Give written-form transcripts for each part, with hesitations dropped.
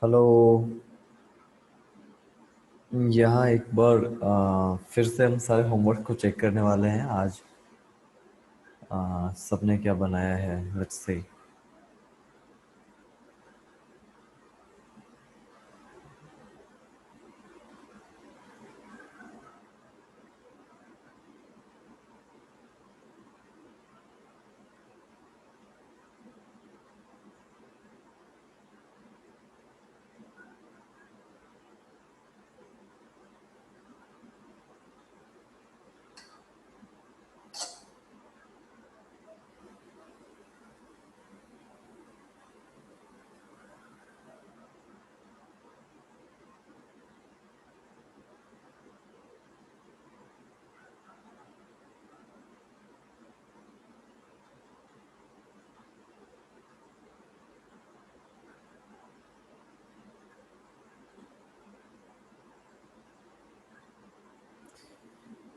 Hello. यहाँ एक बार फिर से हम सारे होमवर्क को चेक करने वाले हैं आज। सबने क्या बनाया है, लेट्स सी।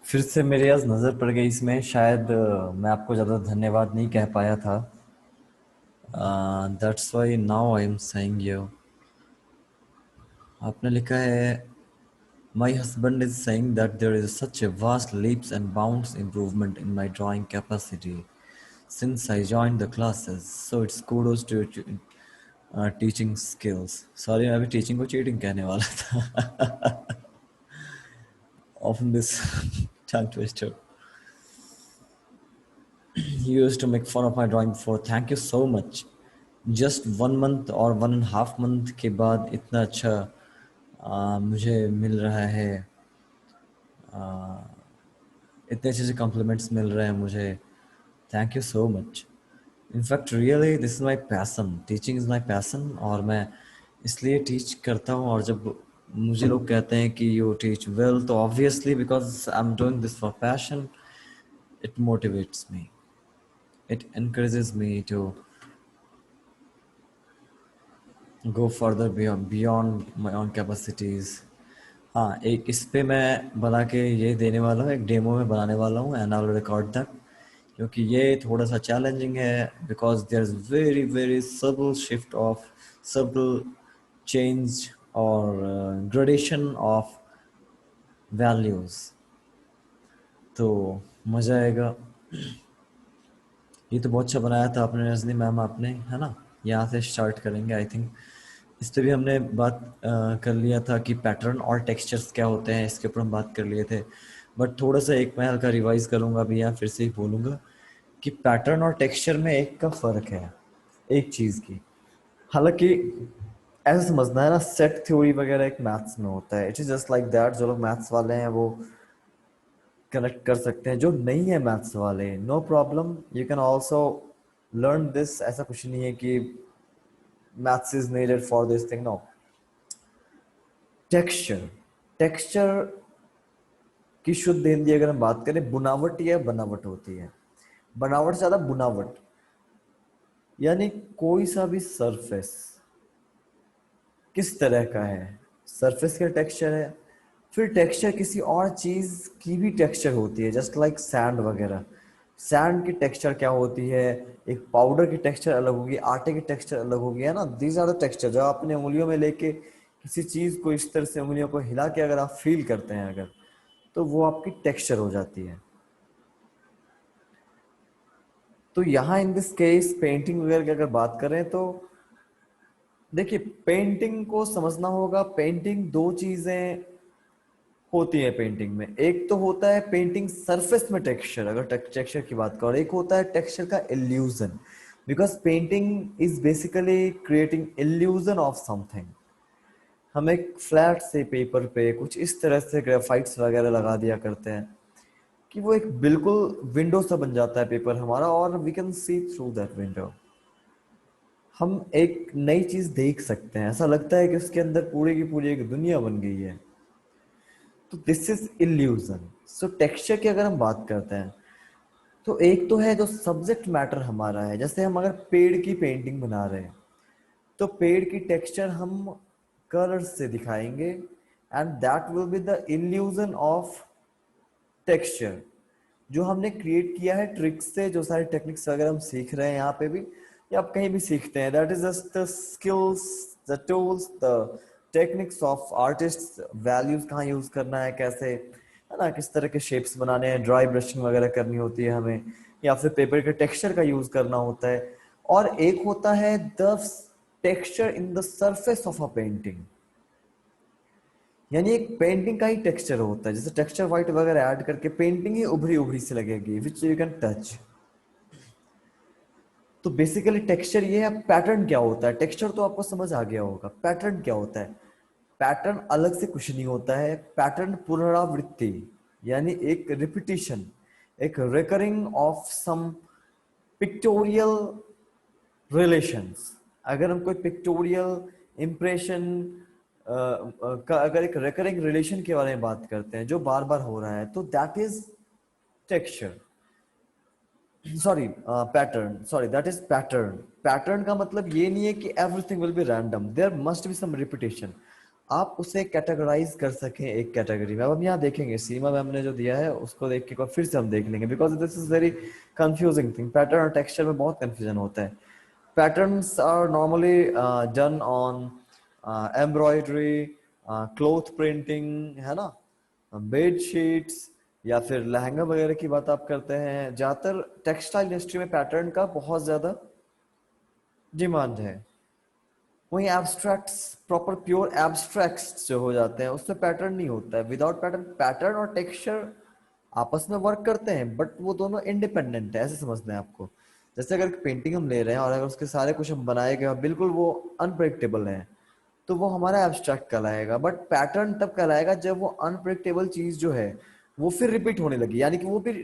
फिर से मेरी आज नज़र पड़ गई इसमें, शायद मैं आपको ज़्यादा धन्यवाद नहीं कह पाया था। That's why now I am saying you. आपने लिखा है, my husband is saying that there is such a vast leaps and bounds improvement in my drawing capacity since I joined the classes, so it's kudos to teaching skills. Sorry, मैं अभी teaching को cheating कहने वाला था। Often this tongue twister. You used to make fun of my drawing before. Thank you so much. Just 1 month और 1.5 month के बाद इतना अच्छा मुझे मिल रहा है, इतने अच्छे से कॉम्प्लीमेंट्स मिल रहे हैं मुझे। Thank you so much. In fact really this is my passion, teaching is my passion, और मैं इसलिए टीच करता हूँ। और जब मुझे लोग कहते हैं कि यू टीच वेल, तो obviously because I am doing this for passion, it motivates me, it encourages me to go further beyond my own capacities. हाँ, एक इस पे मैं बना के ये देने वाला हूँ, एक डेमो में बनाने वाला हूँ, and I will record that, क्योंकि ये थोड़ा सा चैलेंजिंग है because there is very very subtle shift of subtle change और ग्रेडेशन ऑफ वैल्यूज। तो मज़ा आएगा। ये तो बहुत अच्छा बनाया था आपने रजनी मैम, आपने, है ना। यहाँ से स्टार्ट करेंगे आई थिंक। इस पे भी हमने बात कर लिया था कि पैटर्न और टेक्सचर्स क्या होते हैं, इसके ऊपर हम बात कर लिए थे। बट थोड़ा सा एक मैं हल्का रिवाइज करूँगा अभी, यहाँ फिर से ही बोलूँगा कि पैटर्न और टेक्सचर में एक का फ़र्क है, एक चीज़ की। हालांकि ऐसा समझना है ना, सेट थ्योरी वगैरह एक मैथ्स में होता है, it is just like that. जो लोग मैथ्स वाले हैं वो कनेक्ट कर सकते हैं, जो नहीं है मैथ्स वाले, no problem, you can also learn this. ऐसा कुछ नहीं है कि maths is needed for this thing, no. Texture, texture की शुद्ध हिंदी अगर हम बात करें, बुनावट या बनावट होती है। बनावट से ज्यादा बुनावट, यानी कोई सा भी सरफेस किस तरह का है, सरफेस का टेक्सचर है। फिर टेक्सचर किसी और चीज की भी टेक्सचर होती है, जस्ट लाइक सैंड वगैरह। सैंड की टेक्सचर क्या होती है, एक पाउडर की टेक्सचर अलग होगी, आटे की टेक्सचर अलग होगी, है ना। These are the texture. जब आप अपने उंगलियों में लेके किसी चीज को इस तरह से उंगलियों को हिला के अगर आप फील करते हैं अगर, तो वो आपकी टेक्सचर हो जाती है। तो यहाँ इन दिस केस पेंटिंग वगैरह की अगर बात करें तो देखिए, पेंटिंग को समझना होगा। पेंटिंग दो चीजें होती है पेंटिंग में। एक तो होता है पेंटिंग सरफेस में टेक्सचर, अगर टेक्सचर की बात करो। एक होता है टेक्सचर का illusion, because painting is basically creating illusion of something. हम एक फ्लैट से पेपर पे कुछ इस तरह से ग्रेफाइट्स वगैरह लगा दिया करते हैं कि वो एक बिल्कुल विंडो सा बन जाता है पेपर हमारा, और we can see through that window. हम एक नई चीज देख सकते हैं, ऐसा लगता है कि उसके अंदर पूरी की पूरी एक दुनिया बन गई है। तो this is illusion. So texture की अगर हम बात करते हैं, तो एक तो है जो सब्जेक्ट मैटर हमारा है। जैसे हम अगर पेड़ की पेंटिंग बना रहे हैं, तो पेड़ की टेक्सचर हम कलर्स से दिखाएंगे, and that will be the illusion of texture जो हमने क्रिएट किया है ट्रिक्स से। जो सारे टेक्निक्स वगैरह हम सीख रहे हैं यहाँ पे भी, या आप कहीं भी सीखते हैं, that is just the skills, the tools, the techniques of artist, values कहाँ यूज करना है, कैसे, है ना, किस तरह के शेप्स बनाने हैं, ड्राई ब्रशिंग वगैरह करनी होती है हमें, या फिर पेपर के टेक्सचर का यूज करना होता है। और एक होता है the texture in the surface of a painting, यानी एक पेंटिंग का ही टेक्सचर होता है, जैसे टेक्सचर व्हाइट वगैरह ऐड करके पेंटिंग ही उभरी उभरी से लगेगी, विच यू कैन टच। तो बेसिकली टेक्सचर ये है। पैटर्न क्या होता है? टेक्सचर तो आपको समझ आ गया होगा। पैटर्न क्या होता है? पैटर्न अलग से कुछ नहीं होता है। पैटर्न पुनरावृत्ति, यानी एक रिपीटिशन, एक recurring of some pictorial relations. अगर हम कोई पिक्टोरियल इम्प्रेशन का अगर एक रिकरिंग रिलेशन के बारे में बात करते हैं जो बार बार हो रहा है, तो that is texture, sorry pattern, sorry that is pattern. Pattern का मतलब ये नहीं है कि everything will be random, there must be some repetition. आप उसे कैटेगराइज कर सकें एक कैटेगरी में। अब हम यहाँ देखेंगे, सीमा मैम ने जो दिया है उसको देख के एक बार फिर से हम देख लेंगे, because this is very confusing thing. Pattern और टेक्सचर में बहुत कंफ्यूजन होता है। Patterns are normally done on embroidery, cloth printing, है ना, बेड शीट्स, या फिर लहंगा वगैरह की बात आप करते हैं। ज्यादातर टेक्सटाइल इंडस्ट्री में पैटर्न का बहुत ज्यादा डिमांड है। वहीं एब्स्ट्रैक्ट्स, प्रॉपर प्योर एब्स्ट्रैक्ट्स जो हो जाते हैं उसमें पैटर्न नहीं होता है। विदाउट पैटर्न, पैटर्न और टेक्सचर आपस में वर्क करते हैं बट वो दोनों इंडिपेंडेंट है, ऐसे समझना है आपको। जैसे अगर पेंटिंग हम ले रहे हैं और अगर उसके सारे कुछ हम बनाए गए और बिल्कुल वो अनप्रेडिक्टेबल है, तो वो हमारा एब्स्ट्रैक्ट कहलाएगा। बट पैटर्न तब कहलाएगा जब वो अनप्रेडिक्टेबल चीज जो है वो फिर रिपीट होने लगी, यानी कि वो फिर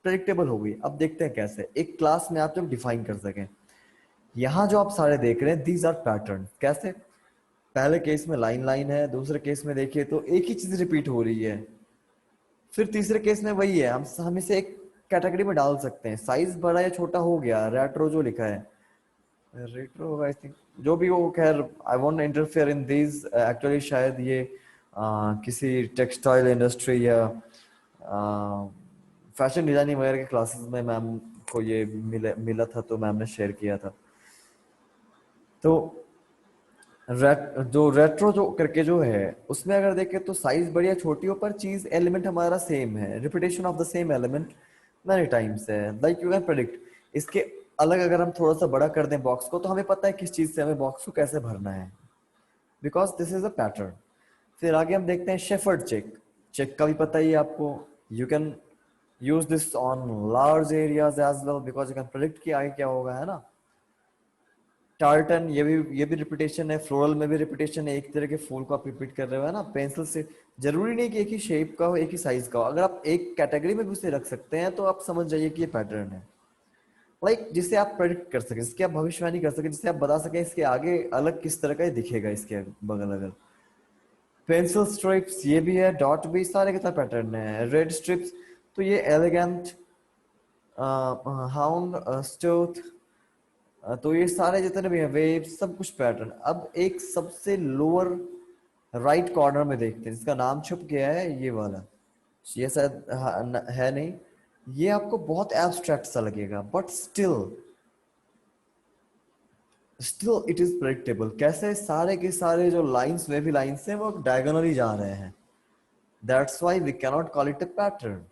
प्रेडिक्टेबल हो गई। अब देखते हैं कैसे एक क्लास में आप जब डिफाइन कर सकें। यहाँ जो आप सारे देख रहे हैं, दीज आर पैटर्न। कैसे? पहले केस में लाइन लाइन है, दूसरे केस में देखिए तो एक ही चीज रिपीट हो रही है, फिर तीसरे केस में वही है। हम इसे एक कैटेगरी में डाल सकते हैं। साइज बड़ा या छोटा हो गया, रेट्रो जो लिखा है, रेट्रो होगा आई थिंक, जो भी हो, खैर I won't interfere in this. Actually शायद ये किसी टेक्सटाइल इंडस्ट्री या फैशन डिजाइनिंग वगैरह के क्लासेस में मैम को ये मिला था, तो मैम ने शेयर किया था। तो जो रेट्रो जो करके जो है उसमें अगर देखें तो साइज बड़ी या छोटी हो पर चीज एलिमेंट हमारा सेम है, repetition of the same element many times है, लाइक यू कैन प्रेडिक्ट। इसके अलग अगर हम थोड़ा सा बड़ा कर दें बॉक्स को, तो हमें पता है किस चीज से हमें बॉक्स को कैसे भरना है, because this is a pattern. फिर आगे हम देखते हैं शेफर्ड चेक। चेक का भी पता ही है आपको। You can use this on large areas as well, because you can predict कि आगे क्या होगा, है ना। टार्टन, ये भी रिपीटेशन है। फ्लोरल में भी रिपीटेशन है, एक तरह के फूल को आप रिपीट कर रहे हो, है ना। पेंसिल से जरूरी नहीं कि एक ही शेप का हो, एक ही साइज का हो, अगर आप एक कैटेगरी में भी उसे रख सकते हैं तो आप समझ जाइए कि ये पैटर्न है। लाइक जिसे आप प्रेडिक्ट कर सके, जिसकी आप भविष्यवाणी कर सके, जिसे आप बता सके इसके आगे अलग किस तरह का ये दिखेगा इसके बगल अगल। पेंसिल स्ट्रिप्स ये भी है, डॉट भी, सारे के सारे पैटर्न है। रेड स्ट्रिप्स, तो ये एलिगेंट, हाउंड, स्टोथ, तो ये सारे जितने भी हैं वेव, सब कुछ पैटर्न। अब एक सबसे लोअर राइट कॉर्नर में देखते हैं जिसका नाम छुप गया है, ये वाला। ये शायद है नहीं, ये आपको बहुत एब्स्ट्रैक्ट सा लगेगा but still still it is predictable. कैसे? सारे के सारे जो लाइंस, वेवी लाइंस हैं, वो डायगोनली जा रहे हैं, that's why we can not call it a pattern,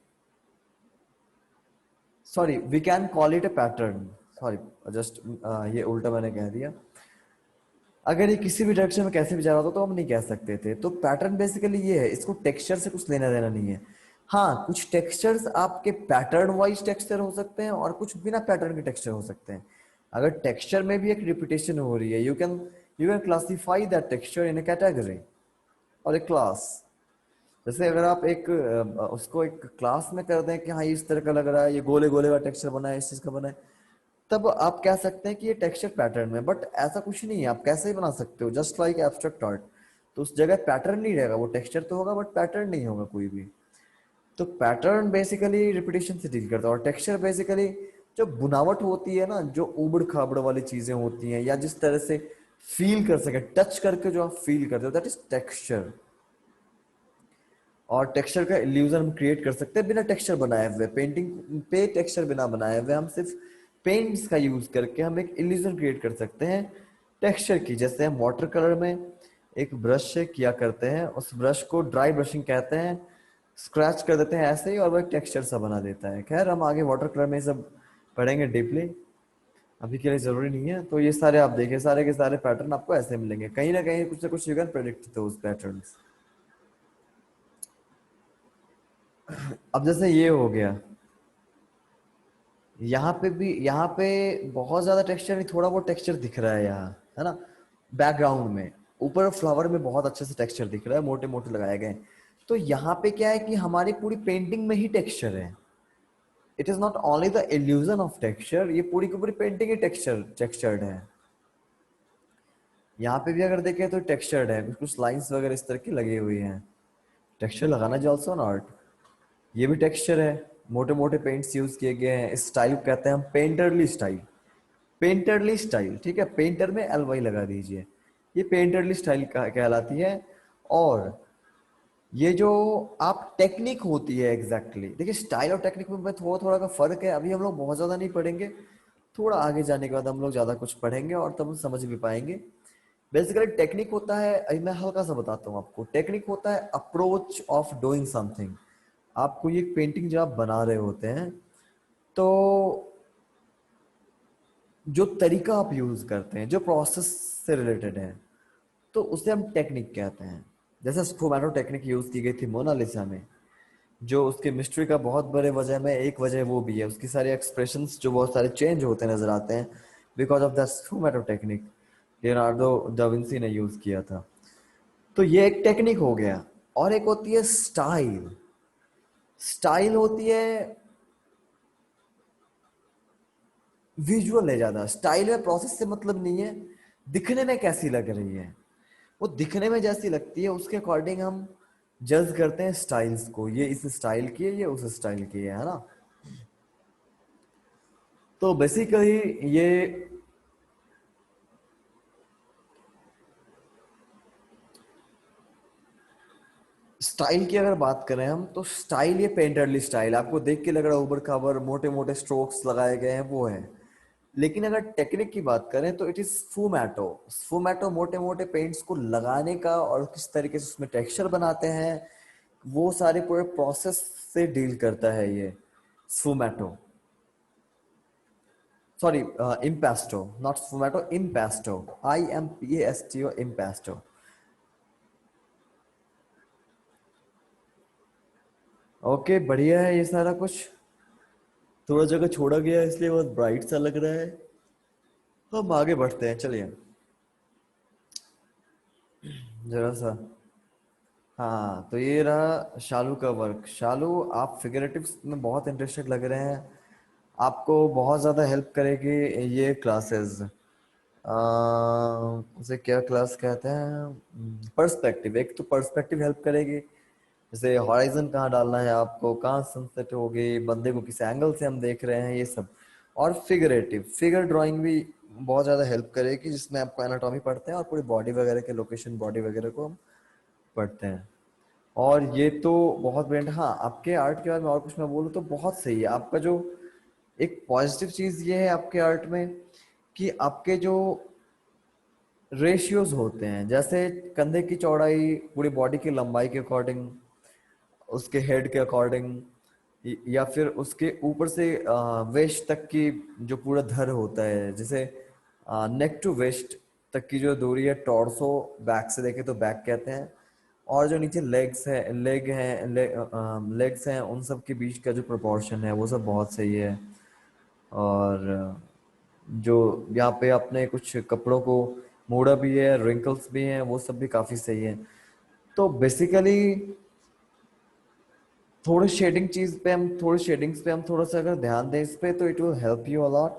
sorry we can call it a pattern, sorry just ये उल्टा मैंने कह दिया। अगर ये किसी भी डायरेक्शन में कैसे भी जा रहा होता तो हम नहीं कह सकते थे। तो पैटर्न बेसिकली ये है, इसको टेक्सचर से कुछ लेना देना नहीं है। हाँ, कुछ टेक्सचर्स आपके पैटर्न वाइज टेक्सचर हो सकते हैं और कुछ बिना पैटर्न के टेक्सचर हो सकते हैं। अगर टेक्सचर में भी एक रिपीटेशन हो रही है, you can classify that texture in A category और ए क्लास। जैसे अगर आप उसको एक क्लास में कर दें कि हाँ ये इस तरह का लग रहा है, ये गोले गोले का टेक्सचर बना है, इस चीज का बना है, तब आप कह सकते हैं कि ये टेक्सचर पैटर्न में। बट ऐसा कुछ नहीं है, आप कैसे ही बना सकते हो, जस्ट लाइक एब्स्ट्रैक्ट आर्ट। तो उस जगह पैटर्न नहीं रहेगा, वो टेक्सचर तो होगा बट पैटर्न नहीं होगा कोई भी। तो पैटर्न बेसिकली रिपीटेशन से डील करता है, और टेक्सचर बेसिकली जो बुनावट होती है ना, जो उबड़ खाबड़ वाली चीजें होती हैं, या जिस तरह से फील कर सके, टच करके जो आप फील करते हो, दैट इज टेक्सचर। और टेक्सचर का इल्यूजन हम क्रिएट कर सकते हैं बिना टेक्सचर बनाए हुए। पेंटिंग पे टेक्सचर बिना बनाए हुए हम सिर्फ पेंट्स का यूज करके हम एक इल्यूजन क्रिएट कर सकते हैं टेक्सचर की। जैसे हम वाटर कलर में एक ब्रश से किया करते हैं, उस ब्रश को ड्राई ब्रशिंग कहते हैं, स्क्रैच कर देते हैं ऐसे ही और वो एक टेक्सचर सा बना देता है। खैर हम आगे वाटर कलर में सब पढ़ेंगे डीपली, अभी के लिए जरूरी नहीं है। तो ये सारे आप देखिए, सारे के सारे पैटर्न आपको ऐसे मिलेंगे, कहीं ना कहीं कुछ ना कुछ you can predict those patterns. अब जैसे ये हो गया, यहाँ पे भी, यहाँ पे बहुत ज्यादा टेक्सचर नहीं, थोड़ा बहुत टेक्सचर दिख रहा है यहाँ, है ना, बैकग्राउंड में। ऊपर फ्लावर में बहुत अच्छे से टेक्सचर दिख रहा है, मोटे मोटे लगाए गए। तो यहाँ पे क्या है कि हमारी पूरी पेंटिंग में ही टेक्सचर है। It is not only the illusion of texture, ये पूरी की पूरी पेंटिंग ही टेक्सचर्ड है। यहाँ पे भी अगर देखें तो टेक्सचर्ड है, कुछ कुछ लाइंस वगैरह इस तरह की लगी हुई हैं। टेक्सचर लगाना इज ऑल्सो एन आर्ट। ये भी टेक्सचर है, मोटे मोटे पेंट्स यूज किए गए हैं। इस स्टाइल को कहते हैं हम पेंटरली स्टाइल। पेंटरली स्टाइल, ठीक है, पेंटर में एल वाई लगा दीजिए, ये पेंटरली स्टाइल कहलाती है। और ये जो आप टेक्निक होती है एग्जैक्टली देखिए, स्टाइल और टेक्निक में थोड़ा थोड़ा का फर्क है। अभी हम लोग बहुत ज्यादा नहीं पढ़ेंगे, थोड़ा आगे जाने के बाद हम लोग ज्यादा कुछ पढ़ेंगे और तब हम समझ भी पाएंगे। बेसिकली टेक्निक होता है, अभी मैं हल्का सा बताता हूँ आपको। टेक्निक होता है अप्रोच ऑफ डूइंग समथिंग। आपको ये पेंटिंग जब आप बना रहे होते हैं तो जो तरीका आप यूज करते हैं, जो प्रोसेस से रिलेटेड है, तो उसे हम टेक्निक कहते हैं। जैसे स्फुमैटो टेक्निक यूज की गई थी मोनालिसा में, जो उसके मिस्ट्री का बहुत बड़े वजह में एक वजह वो भी है, उसकी सारे एक्सप्रेशंस जो बहुत सारे चेंज होते नजर आते हैं because of the sfumato technique, Leonardo da Vinci ने यूज किया था। तो ये एक टेक्निक हो गया। और एक होती है स्टाइल। स्टाइल होती है विजुअल है ज्यादा। स्टाइल में प्रोसेस से मतलब नहीं है, दिखने में कैसी लग रही है, वो दिखने में जैसी लगती है उसके अकॉर्डिंग हम जज करते हैं स्टाइल्स को। ये इस स्टाइल की है, ये उस स्टाइल की है ना। तो बेसिकली ये स्टाइल की अगर बात करें हम, तो स्टाइल ये पेंटरली स्टाइल, आपको देख के लग रहा है उबड़ खाबड़ मोटे मोटे स्ट्रोक्स लगाए गए हैं, वो है। लेकिन अगर टेक्निक की बात करें तो इट इज स्फुमैटो। स्फुमैटो मोटे मोटे पेंट्स को लगाने का और किस तरीके से उसमें टेक्सचर बनाते हैं, वो सारे पूरे प्रोसेस से डील करता है ये sfumato. Sorry, impasto, not sfumato, impasto, IMPASTO, impasto. Okay, बढ़िया है ये सारा कुछ। थोड़ा जगह छोड़ा गया है इसलिए बहुत ब्राइट सा लग रहा है। हम आगे बढ़ते हैं, चलिए जरा सा। हाँ, तो ये रहा शालू का वर्क। शालू, आप फिगरेटिव्स में बहुत इंटरेस्टेड लग रहे हैं, आपको बहुत ज़्यादा हेल्प करेगी ये क्लासेस। उसे क्या क्लास कहते हैं, पर्सपेक्टिव। एक तो पर्सपेक्टिव हेल्प करेगी, जैसे हॉराइजन कहाँ डालना है आपको, कहाँ सनसेट होगी, बंदे को किस एंगल से हम देख रहे हैं, ये सब। और फिगरेटिव, फिगर ड्राइंग भी बहुत ज़्यादा हेल्प करेगी, जिसमें आपको एनाटॉमी पढ़ते हैं और पूरी बॉडी वगैरह के लोकेशन, बॉडी वगैरह को हम पढ़ते हैं। और ये तो बहुत ब्रेंड। हाँ, आपके आर्ट के बारे में और कुछ मैं बोलूँ तो बहुत सही है आपका। जो एक पॉजिटिव चीज़ ये है आपके आर्ट में कि आपके जो रेशियोज होते हैं, जैसे कंधे की चौड़ाई पूरी बॉडी की लंबाई के अकॉर्डिंग, उसके हेड के अकॉर्डिंग, या फिर उसके ऊपर से वेस्ट तक की जो पूरा धर होता है, जैसे नेक टू वेस्ट तक की जो दूरी है, टॉर्सो बैक से देखे तो बैक कहते हैं। और जो नीचे लेग्स है, लेग्स हैं, उन सब के बीच का जो प्रोपोर्शन है वो सब बहुत सही है। और जो यहाँ पे आपने कुछ कपड़ों को मोड़ा भी है, रिंकल्स भी हैं, वो सब भी काफी सही है। तो बेसिकली थोड़ी शेडिंग्स पे हम थोड़ा सा अगर ध्यान दें इस पे, तो it will help you a lot.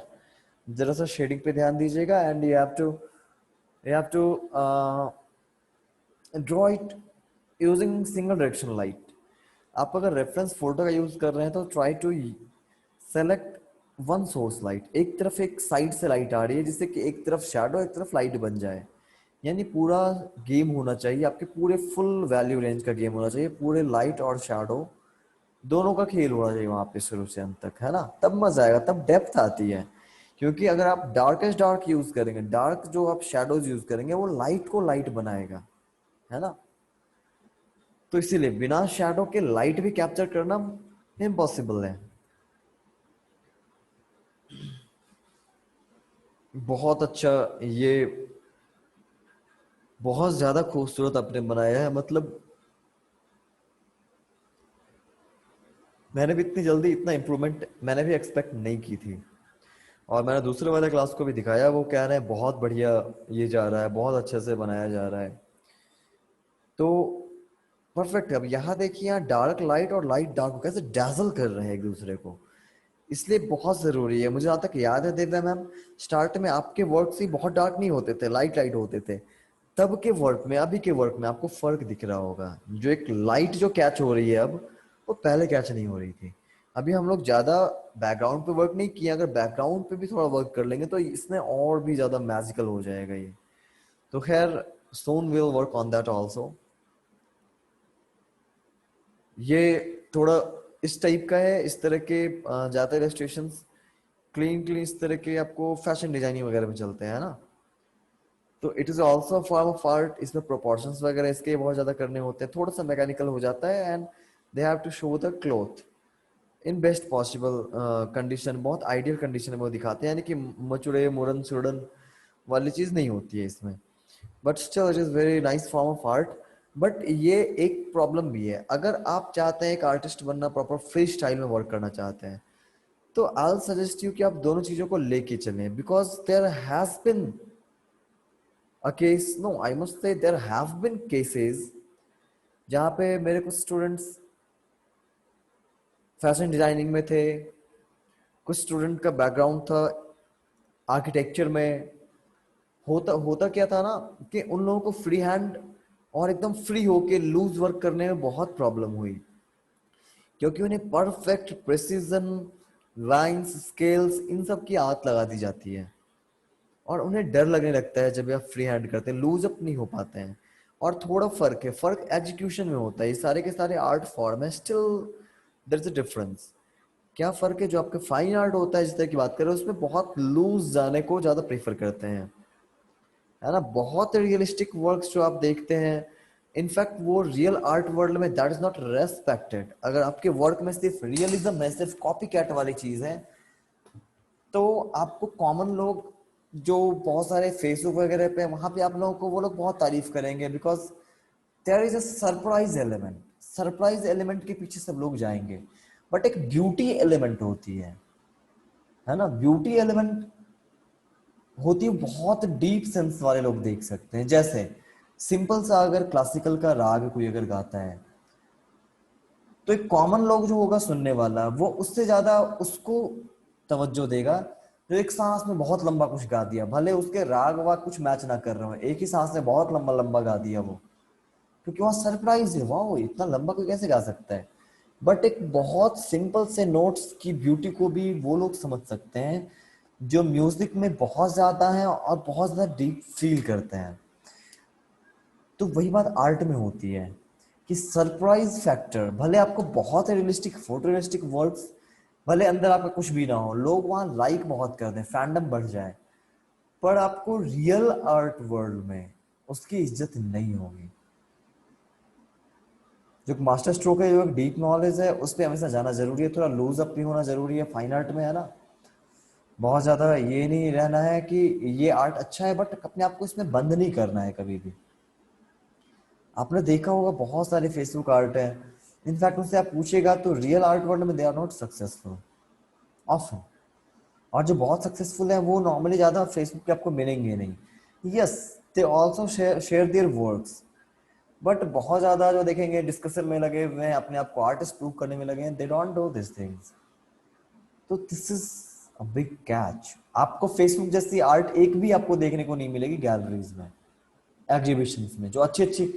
जरा सा शेडिंग पे ध्यान दीजिएगा and you have to draw it using single direction light. आप अगर रेफरेंस फोटो का यूज कर रहे हैं तो try to select one source light. एक तरफ एक साइड से लाइट आ रही है जिससे कि एक तरफ शैडो एक तरफ लाइट बन जाए। यानी पूरा गेम होना चाहिए आपके, पूरे फुल वैल्यू रेंज का गेम होना चाहिए, पूरे लाइट और शैडो दोनों का खेल होना चाहिए वहां पे शुरू से अंत तक, है ना। तब मजा आएगा, तब डेप्थ आती है। क्योंकि अगर आप डार्केस्ट डार्क यूज करेंगे, डार्क जो आप शेडोज यूज करेंगे वो लाइट को लाइट बनाएगा, है ना। तो इसीलिए बिना शेडो के लाइट भी कैप्चर करना इम्पॉसिबल है। बहुत अच्छा, ये बहुत ज्यादा खूबसूरत आपने बनाया है, मतलब मैंने भी इतनी जल्दी इतना इम्प्रूवमेंट मैंने भी एक्सपेक्ट नहीं की थी। और मैंने दूसरे वाले क्लास को भी दिखाया, वो कह रहे हैं बहुत बढ़िया ये जा रहा है, बहुत अच्छे से बनाया जा रहा है। तो परफेक्ट है। अब यहाँ देखिए, यहाँ डार्क लाइट और लाइट डार्क को कैसे डैजल कर रहे हैं एक दूसरे को, इसलिए बहुत जरूरी है। मुझे जहाँ तक याद है दिव्या मैम, स्टार्ट में आपके वर्क से बहुत डार्क नहीं होते थे, लाइट लाइट होते थे। तब के वर्क में अभी के वर्क में आपको फर्क दिख रहा होगा, जो एक लाइट जो कैच हो रही है अब, वो पहले कैच नहीं हो रही थी। अभी हम लोग ज्यादा बैकग्राउंड पे वर्क नहीं किया, अगर बैकग्राउंड पे भी थोड़ा वर्क कर लेंगे तो इसमें और भी ज्यादा मैजिकल हो जाएगा ये। तो खैर, soon will work on that also. ये थोड़ा इस टाइप का है, इस तरह के ज्यादा इलस्ट्रेशन क्लीन क्लीन इस तरह के आपको फैशन डिजाइनिंग वगैरह में चलते हैं ना। तो it is also form of art, इसमें प्रोपोर्शंस वगैरह इसके बहुत ज्यादा करने होते हैं, थोड़ा सा मैकेनिकल हो जाता है। And they have to show the cloth in best possible condition, बहुत आइडियल कंडीशन में वो दिखाते हैं, यानी कि मचुड़े मुरन सुड़न वाली चीज नहीं होती है इसमें। But still it is very nice form of art. But ये एक प्रॉब्लम भी है, अगर आप चाहते हैं एक आर्टिस्ट बनना, प्रॉपर फ्री स्टाइल में वर्क करना चाहते हैं, तो आई सजेस्ट यू कि आप दोनों चीजों को लेके चलें, because there has been a case, no I must say there have been cases जहाँ पे मेरे कुछ स्टूडेंट्स फैशन डिजाइनिंग में थे, कुछ स्टूडेंट का बैकग्राउंड था आर्किटेक्चर में। होता होता क्या था ना, कि उन लोगों को फ्री हैंड और एकदम फ्री होके लूज वर्क करने में बहुत प्रॉब्लम हुई, क्योंकि उन्हें परफेक्ट प्रेसिजन, लाइंस, स्केल्स, इन सब की आदत लगा दी जाती है, और उन्हें डर लगने लगता है जब आप फ्री हैंड करते हैं, लूज अप नहीं हो पाते हैं। और थोड़ा फर्क है, फर्क एग्जीक्यूशन में होता है, ये सारे के सारे आर्ट फॉर्म है, still there is a difference. क्या फर्क है, जो आपके फाइन आर्ट होता है जिस तरह की बात करें, उसमें बहुत लूज जाने को ज्यादा प्रेफर करते हैं, है ना। बहुत रियलिस्टिक वर्क्स जो आप देखते हैं, इनफैक्ट वो रियल आर्ट वर्ल्ड में दैट इज नॉट रेस्पेक्टेड। अगर आपके वर्क में सिर्फ रियलिज्म है, सिर्फ कॉपी कैट वाली चीज है, तो आपको कॉमन लोग जो बहुत सारे फेसबुक वगैरह पे, वहां पे आप लोगों को वो लोग बहुत तारीफ करेंगे, because there is a surprise element. Surprise element के पीछे सब लोग जाएंगे, बट एक ब्यूटी एलिमेंट होती है ना। ब्यूटी एलिमेंट होती है, बहुत डीप सेंस वाले लोग देख सकते हैं। जैसे सिंपल सा अगर क्लासिकल का राग कोई अगर गाता है, तो एक कॉमन लोग जो होगा सुनने वाला, वो उससे ज्यादा उसको तवज्जो देगा जो एक सांस में बहुत लंबा कुछ गा दिया, भले उसके राग वाग कुछ मैच ना कर रहे हो, एक ही सांस में बहुत लंबा लंबा गा दिया वो, क्योंकि वहां सरप्राइज है, वाह इतना लंबा कोई कैसे गा सकता है। बट एक बहुत सिंपल से नोट्स की ब्यूटी को भी वो लोग समझ सकते हैं जो म्यूजिक में बहुत ज्यादा है और बहुत ज्यादा डीप फील करते हैं। तो वही बात आर्ट में होती है कि सरप्राइज फैक्टर, भले आपको बहुत रियलिस्टिक फोटो रियलिस्टिक वर्ड्स, भले अंदर आपका कुछ भी ना हो, लोग वहां लाइक बहुत कर दें, फैंडम बढ़ जाए, पर आपको रियल आर्ट वर्ल्ड में उसकी इज्जत नहीं होगी। जो मास्टर स्ट्रोक है, जो एक डीप नॉलेज है, उस पर हमेशा जाना जरूरी है, थोड़ा लूज अप भी होना जरूरी है फाइन आर्ट में, है ना। बहुत ज्यादा ये नहीं रहना है कि ये आर्ट अच्छा है, बट अपने आप को इसमें बंद नहीं करना है कभी भी। आपने देखा होगा बहुत सारे फेसबुक आर्ट है, इनफैक्ट उनसे आप पूछेगा तो रियल आर्ट वर्ल्ड में they are not successful often. और जो बहुत सक्सेसफुल है वो नॉर्मली ज्यादा फेसबुक पे आपको मिलेंगे नहीं। Yes, they also share their works, but बहुत ज्यादा जो देखेंगे डिस्कशन में लगे हुए हैं, अपने आप को आर्टिस्ट प्रूव करने में लगे हैं, they don't do this things. तो this is a big catch. आपको फेसबुक जैसी आर्ट एक भी आपको देखने को नहीं मिलेगी गैलरीज में, एग्जीबिशंस में, जो अच्छी अच्छी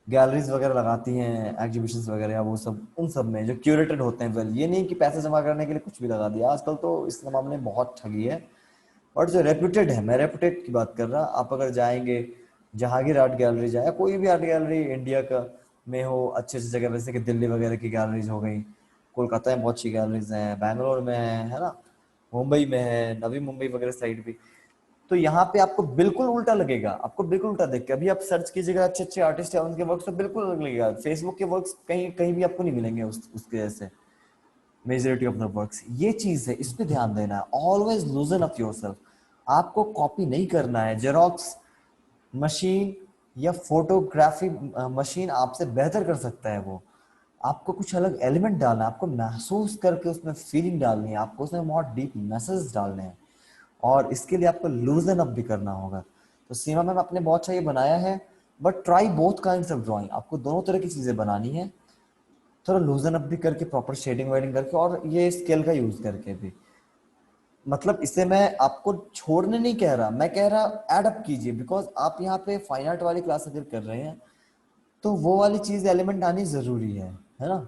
गैलरीज वगैरह लगाती हैं एग्जीबिशंस वगैरह, या वो सब, उन सब में जो क्यूरेटेड होते हैं। वेल, ये नहीं कि पैसे जमा करने के लिए कुछ भी लगा दिया, आजकल तो इस मामले में बहुत ठगी है। और जो रेपुटेड है, मैं रेपुटेड की बात कर रहा, आप अगर जाएंगे जहांगीर आर्ट गैलरी जाए, कोई भी आर्ट गैलरी इंडिया का में हो, अच्छी अच्छी जगह, जैसे कि दिल्ली वगैरह की गैलरीज हो गई, कोलकाता में बहुत अच्छी गैलरीज हैं, बैंगलोर में है ना, मुंबई में है, नवी मुंबई वगैरह साइड भी। तो यहाँ पे आपको बिल्कुल उल्टा लगेगा, आपको बिल्कुल उल्टा देख के अभी आप सर्च कीजिएगा अच्छे अच्छे आर्टिस्ट है उनके वर्क्स, तो बिल्कुल अलग लगेगा। फेसबुक के वर्क्स कहीं कहीं भी आपको नहीं मिलेंगे उसके जैसे, मेजोरिटी ऑफ द वर्क्स। ये चीज है, इस पे ध्यान देना है। Always लूजन up yourself. आपको कॉपी नहीं करना है। जेरोक्स मशीन या फोटोग्राफी मशीन आपसे बेहतर कर सकता है वो। आपको कुछ अलग एलिमेंट डालना है, आपको महसूस करके उसमें फीलिंग डालनी है, आपको उसमें बहुत डीप मैसेज डालने हैं, और इसके लिए आपको लूजन अप भी करना होगा। तो सीमा मैम आपने बहुत अच्छा ये बनाया है, but try both kinds of drawing. आपको दोनों तरह की चीजें बनानी है, थोड़ा लूजन अप भी करके, प्रॉपर शेडिंग वेडिंग करके, और ये स्केल का यूज करके भी। मतलब इसे मैं आपको छोड़ने नहीं कह रहा, मैं कह रहा ऐड अप कीजिए, बिकॉज आप यहाँ पे फाइन आर्ट वाली क्लास अगर कर रहे हैं तो वो वाली चीज एलिमेंट आनी जरूरी है ना।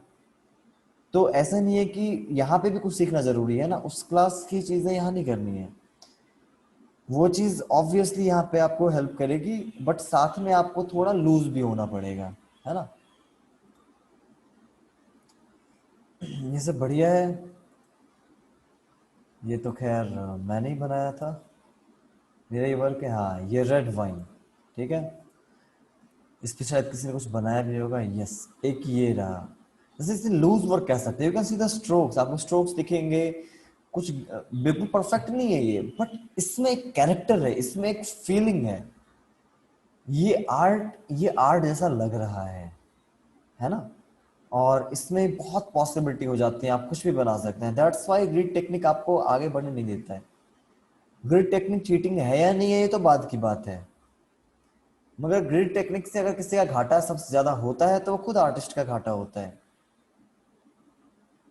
तो ऐसा नहीं है कि यहाँ पे भी कुछ सीखना जरूरी है ना, उस क्लास की चीजें यहाँ नहीं करनी है। वो चीज ऑब्वियसली यहाँ पे आपको हेल्प करेगी, बट साथ में आपको थोड़ा लूज भी होना पड़ेगा, है ना। ये सब बढ़िया है। ये तो खैर मैंने ही बनाया था, मेरा ये वर्क है। हाँ, ये रेड वाइन, ठीक है। इस पे शायद किसी ने कुछ बनाया भी होगा। यस, एक ये रहा। जैसे इसे लूज वर्क कह सकते हैं, you can see the strokes, आपको स्ट्रोक्स दिखेंगे। कुछ बिल्कुल परफेक्ट नहीं है ये, बट इसमें एक कैरेक्टर है, इसमें एक फीलिंग है। ये आर्ट जैसा लग रहा है ना। और इसमें बहुत पॉसिबिलिटी हो जाती है, आप कुछ भी बना सकते हैं। दैट्स वाई ग्रिड टेक्निक आपको आगे बढ़ने नहीं देता है। ग्रिड टेक्निक चीटिंग है या नहीं है ये तो बाद की बात है, मगर ग्रिड टेक्निक से अगर किसी का घाटा सबसे ज्यादा होता है तो वो खुद आर्टिस्ट का घाटा होता है।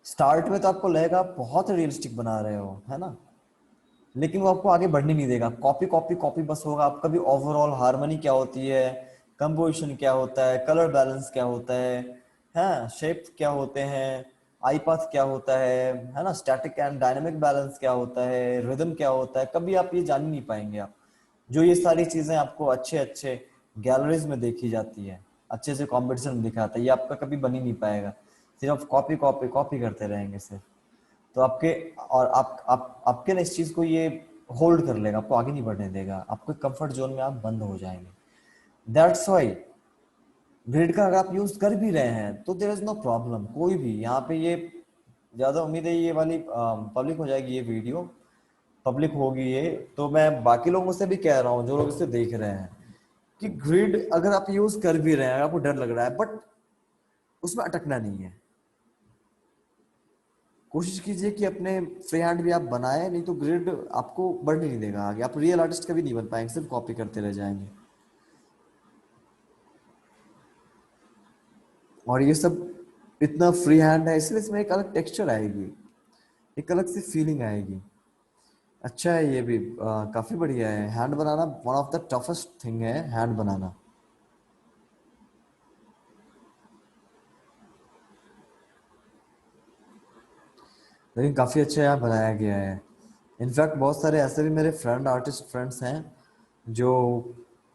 स्टार्ट में तो आपको लगेगा आप बहुत रियलिस्टिक बना रहे हो, है ना, लेकिन वो आपको आगे बढ़ने नहीं देगा। कॉपी कॉपी कॉपी बस होगा। आप कभी ओवरऑल हार्मनी क्या होती है, कंपोजिशन क्या होता है, कलर बैलेंस क्या होता है, शेप क्या होते हैं, आई पाथ क्या होता है ना, स्टैटिक एंड डायनामिक बैलेंस क्या होता है, रिदम क्या होता है, कभी आप ये जान ही नहीं पाएंगे आप। जो ये सारी चीजें आपको अच्छे अच्छे गैलरीज में देखी जाती है, अच्छे से कॉम्पिटिशन में दिखाता है, ये आपका कभी बन ही नहीं पाएगा। सिर्फ कॉपी कॉपी कॉपी करते रहेंगे सिर्फ। तो आपके और आप आपके ना इस चीज को ये होल्ड कर लेगा, आपको आगे नहीं बढ़ने देगा, आपको कंफर्ट जोन में आप बंद हो जाएंगे। दैट्स वाई ग्रिड का अगर आप यूज कर भी रहे हैं तो देयर इज नो प्रॉब्लम, कोई भी यहाँ पे ये ज्यादा उम्मीद है ये वाली पब्लिक हो जाएगी, ये वीडियो पब्लिक होगी ये। तो मैं बाकी लोगों से भी कह रहा हूँ जो लोग इसे देख रहे हैं, कि ग्रिड अगर आप यूज कर भी रहे हैं, अगर आपको डर लग रहा है, बट उसमें अटकना नहीं है। कोशिश कीजिए कि अपने फ्री हैंड भी आप बनाए, नहीं तो ग्रिड आपको बढ़ने नहीं देगा आगे, आप रियल आर्टिस्ट कभी नहीं बन पाएंगे, सिर्फ कॉपी करते रह जाएंगे। और ये सब इतना फ्री हैंड है, इसलिए इसमें एक अलग टेक्सचर आएगी, एक अलग सी फीलिंग आएगी। अच्छा है ये भी, काफी बढ़िया है। Hand banana one of the toughest thing है, हैंड बनाना। लेकिन काफी अच्छा यहाँ बनाया गया है। इनफैक्ट बहुत सारे ऐसे भी मेरे फ्रेंड आर्टिस्ट फ्रेंड्स हैं जो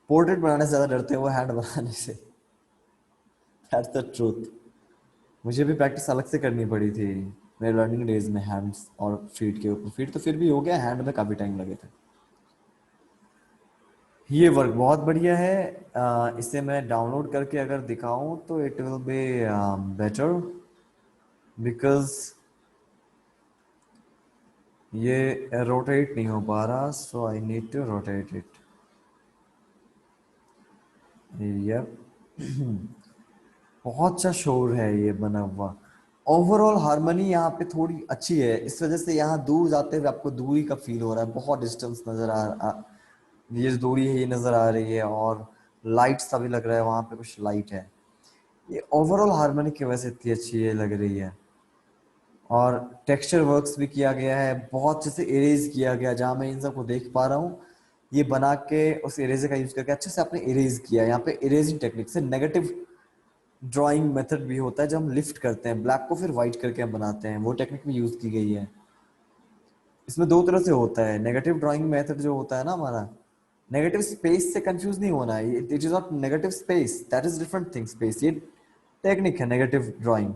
पोर्ट्रेट बनाने से ज्यादा डरते हैं वो हैंड बनाने से। That's the truth. मुझे भी प्रैक्टिस अलग से करनी पड़ी थी मेरे लर्निंग डेज में, हैंड्स और फीट के ऊपर। फीट तो फिर भी हो गया, हैंड में काफी टाइम लगे थे। ये वर्क बहुत बढ़िया है। इसे मैं डाउनलोड करके अगर दिखाऊं तो it will be better, because ये रोटेट नहीं हो पा रहा, so I need to rotate it. Yup. बहुत अच्छा शोर है ये बना हुआ। ओवरऑल हार्मनी यहाँ पे थोड़ी अच्छी है, इस वजह से यहाँ दूर जाते हुए आपको दूरी का फील हो रहा है, बहुत डिस्टेंस नजर ये जो दूरी है ये नजर आ रही है, और लाइट सा भी लग रहा है, वहां पे कुछ लाइट है। ये ओवरऑल हार्मनी की वजह से इतनी अच्छी ये लग रही है। और टेक्सचर वर्क्स भी किया गया है, बहुत अच्छे से इरेज किया गया, जहां मैं इन सबको देख पा रहा हूँ। ये बना के उस इरेजर का यूज करके अच्छे से आपने इरेज किया है। यहाँ पे इरेजिंग टेक्निक से नेगेटिव ड्राइंग मेथड भी होता है, जब हम लिफ्ट करते हैं ब्लैक को फिर व्हाइट करके हम बनाते हैं, वो टेक्निक भी यूज की गई है। इसमें दो तरह से होता है नेगेटिव ड्राइंग मेथड जो होता है ना हमारा। नेगेटिव स्पेस से कंफ्यूज नहीं होना है, it is not negative space, that is different thing. Space ये टेक्निक है नेगेटिव ड्राइंग।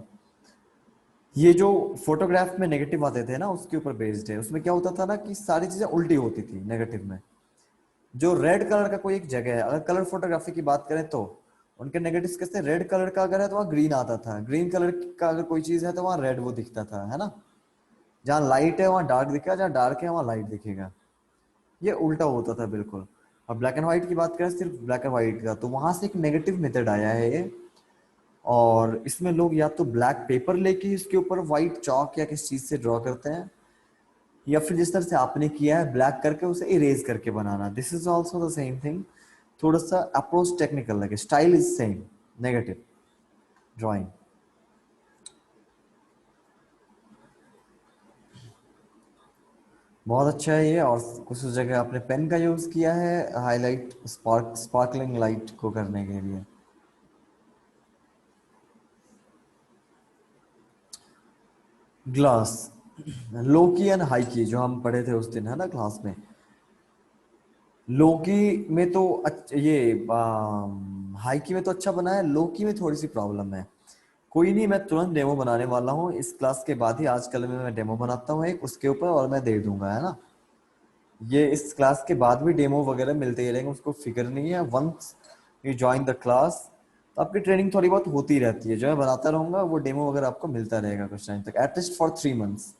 ये जो फोटोग्राफ में नेगेटिव आते थे ना उसके ऊपर बेस्ड है। उसमें क्या होता था ना कि सारी चीजें उल्टी होती थी नेगेटिव में। जो रेड कलर का कोई एक जगह है, अगर कलर फोटोग्राफी की बात करें तो उनके नेगेटिव्स कैसे, रेड कलर का अगर है तो वहाँ ग्रीन आता था, ग्रीन कलर का अगर कोई चीज है तो वहाँ रेड वो दिखता था, है ना। जहाँ लाइट है वहाँ डार्क दिखेगा, जहाँ डार्क है वहाँ लाइट दिखेगा। ये उल्टा होता था बिल्कुल। और ब्लैक एंड व्हाइट की बात करें, सिर्फ ब्लैक एंड व्हाइट का, तो वहां से एक नेगेटिव मेथड आया है ये। और इसमें लोग या तो ब्लैक पेपर लेके इसके ऊपर व्हाइट चौक या किस चीज से ड्रॉ करते हैं, या फिर जिस तरह से आपने किया है ब्लैक करके उसे इरेज करके बनाना, this is also the same thing. थोड़ा सा अप्रोच टेक्निकल लगे, style is same, negative drawing. बहुत अच्छा है ये। और कुछ जगह आपने पेन का यूज किया है हाईलाइट स्पार्कलिंग लाइट को करने के लिए। Glass, low key and high की जो हम पढ़े थे उस दिन, है ना क्लास में। लो की में तो ये हाई की में तो अच्छा बना है, लो की में थोड़ी सी प्रॉब्लम है। कोई नहीं, मैं तुरंत डेमो बनाने वाला हूँ इस क्लास के बाद ही, आजकल में मैं डेमो बनाता हूँ एक उसके ऊपर और मैं दे दूंगा, है ना। ये इस क्लास के बाद भी डेमो वगैरह मिलते ही रहेंगे, उसको फिक्र नहीं है। Once you join the class तो आपकी ट्रेनिंग थोड़ी बहुत होती रहती है, जो मैं बनाता रहूंगा वो डेमो वगैरह आपको मिलता रहेगा कुछ टाइम तक, at least for 3 months.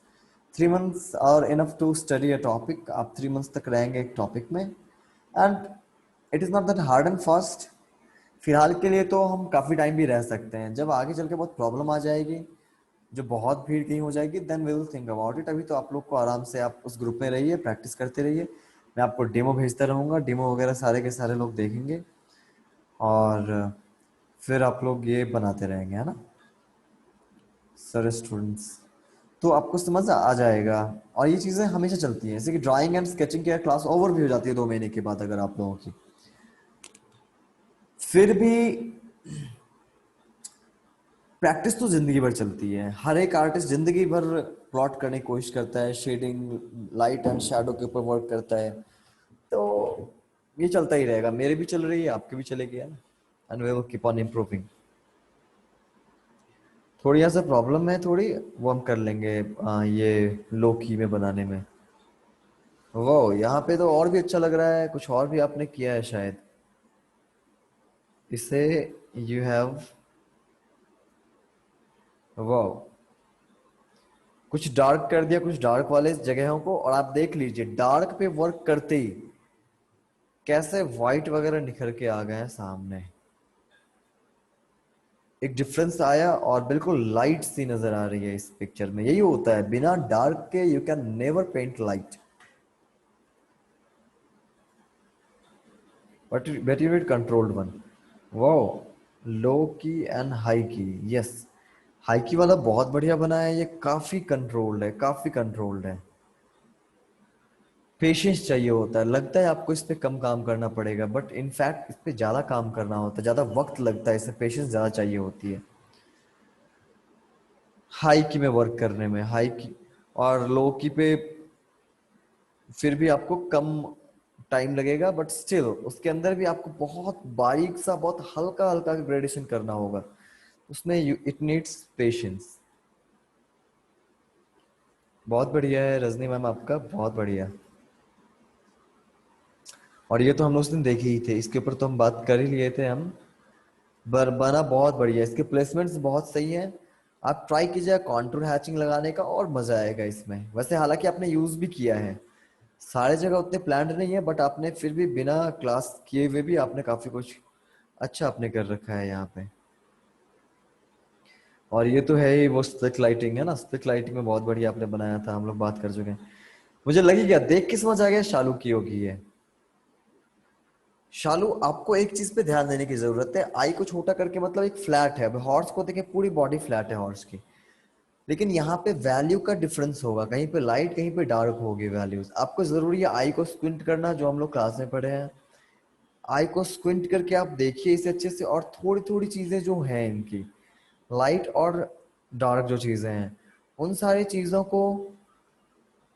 3 months are enough to study a topic. आप 3 मंथ्स तक रहेंगे एक टॉपिक में, and it is not that hard and fast. फिलहाल के लिए तो हम काफी टाइम भी रह सकते हैं, जब आगे चल के बहुत प्रॉब्लम आ जाएगी, जो बहुत भीड़ कहीं हो जाएगी, then we will think about it. अभी तो आप लोग को आराम से आप उस ग्रुप में रहिए, प्रैक्टिस करते रहिए। मैं आपको डेमो भेजता रहूंगा, डेमो वगैरह सारे के सारे लोग देखेंगे, और फिर आप लोग ये बनाते रहेंगे, है ना सारे स्टूडेंट्स। तो आपको समझ आ जाएगा। और ये चीज़ें हमेशा चलती हैं, जैसे कि ड्राइंग एंड स्केचिंग की क्लास ओवर भी हो जाती है 2 महीने के बाद अगर आप लोगों की, फिर भी प्रैक्टिस तो जिंदगी भर चलती है। हर एक आर्टिस्ट जिंदगी भर प्लॉट करने की कोशिश करता है, शेडिंग लाइट एंड शैडो के ऊपर वर्क करता है। तो ये चलता ही रहेगा, मेरे भी चल रही है, आपके भी चलेगी, है ना। And we will keep on improving. थोड़ी यहाँ से प्रॉब्लम है थोड़ी, वो हम कर लेंगे ये लो की में बनाने में। वो यहाँ पे तो और भी अच्छा लग रहा है, कुछ और भी आपने किया है शायद इसे। यू हैव, वो कुछ डार्क कर दिया, कुछ डार्क वाले जगहों को, और आप देख लीजिए डार्क पे वर्क करते ही कैसे व्हाइट वगैरह निखर के आ गए हैं सामने। एक डिफरेंस आया और बिल्कुल लाइट सी नजर आ रही है इस पिक्चर में। यही होता है, बिना डार्क के you can never paint light, but you need controlled one. वो low key and high key, yes. High key वाला बहुत बढ़िया बना है, ये काफी कंट्रोल्ड है, काफी कंट्रोल्ड है। पेशेंस चाहिए होता है, लगता है आपको इस पे कम काम करना पड़ेगा, बट इनफैक्ट इस पे ज्यादा काम करना होता है, ज्यादा वक्त लगता है, इससे पेशेंस ज्यादा चाहिए होती है हाई की में वर्क करने में। हाई की और लो की पे फिर भी आपको कम टाइम लगेगा, बट स्टिल उसके अंदर भी आपको बहुत बारीक सा, बहुत हल्का हल्का ग्रेडेशन करना होगा उसमें। It needs patience. बहुत बढ़िया है रजनी मैम आपका, बहुत बढ़िया। और ये तो हम लोग उस दिन देखे ही थे, इसके ऊपर तो हम बात कर ही लिए थे हम। बना बहुत बढ़िया, इसके प्लेसमेंट्स बहुत सही हैं। आप ट्राई कीजिए कॉन्टूर हैचिंग लगाने का, और मजा आएगा इसमें। वैसे हालांकि आपने यूज भी किया है, सारे जगह उतने प्लान्ड नहीं है, बट आपने फिर भी बिना क्लास किए हुए भी आपने काफी कुछ अच्छा आपने कर रखा है यहाँ पे। और ये तो है ही वो स्टिक लाइटिंग, है ना, स्टिक लाइटिंग में बहुत बढ़िया आपने बनाया था, हम लोग बात कर चुके हैं। मुझे लगी क्या देख के समझ आ गया शालू की होगी ये। शालू, आपको एक चीज पे ध्यान देने की जरूरत है, आई को छोटा करके, मतलब एक फ्लैट है, हॉर्स को देखें पूरी बॉडी फ्लैट है हॉर्स की, लेकिन यहाँ पे वैल्यू का डिफरेंस होगा, कहीं पे लाइट कहीं पे डार्क होगी वैल्यूज। आपको जरूरी है आई को स्क्विंट करना, जो हम लोग क्लास में पढ़े हैं। आई को स्क्विंट करके आप देखिए इसे अच्छे से, और थोड़ी थोड़ी चीजें जो हैं इनकी, लाइट और डार्क जो चीजें हैं, उन सारी चीजों को